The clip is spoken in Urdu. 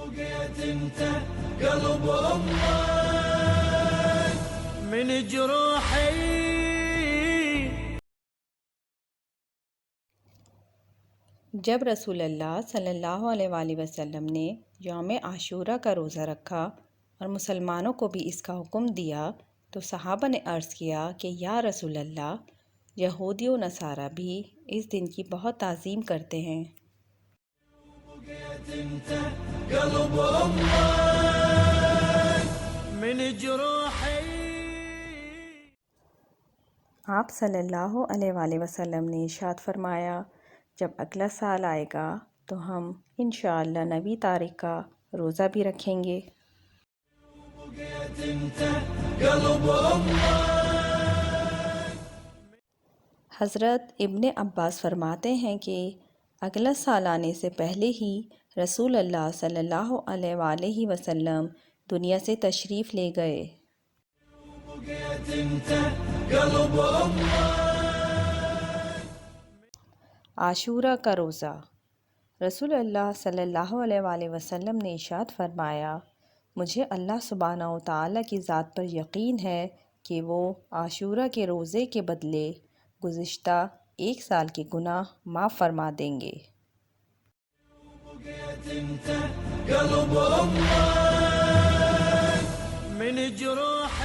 بقيت انت قلب امك من جروحي. جب رسول اللہ صلی اللہ علیہ وآلہ وسلم نے یوم عاشورہ کا روزہ رکھا اور مسلمانوں کو بھی اس کا حکم دیا تو صحابہ نے عرض کیا کہ یا رسول اللہ، یہودی و نصارہ بھی اس دن کی بہت تعظیم کرتے ہیں۔ بقيت انت قلب امك من جروحي. آپ صلی اللہ علیہ وآلہ وسلم نے ارشاد فرمایا، جب اگلا سال آئے گا تو ہم انشاءاللہ 9 تاریخ کا روزہ بھی رکھیں گے۔ بقيت انت قلب امك. حضرت ابن-e-Abbas فرماتے ہیں کہ اگلا سال آنے سے پہلے ہی رسول اللہ صلی اللہ علیہ وآلہ وسلم دنیا سے تشریف لے گئے۔ بقيت انت قلب امك. عاشورہ کا روزہ۔ رسول اللہ صلی اللہ علیہ وآلہ وسلم نے ارشاد فرمایا، مجھے اللہ سبحانہ و تعالیٰ کی ذات پر یقین ہے کہ وہ عاشورہ کے روزے کے بدلے گزشتہ 1 سال کے گناہ معاف فرما دیں گے۔ بقيت انت قلب امك من جروحي.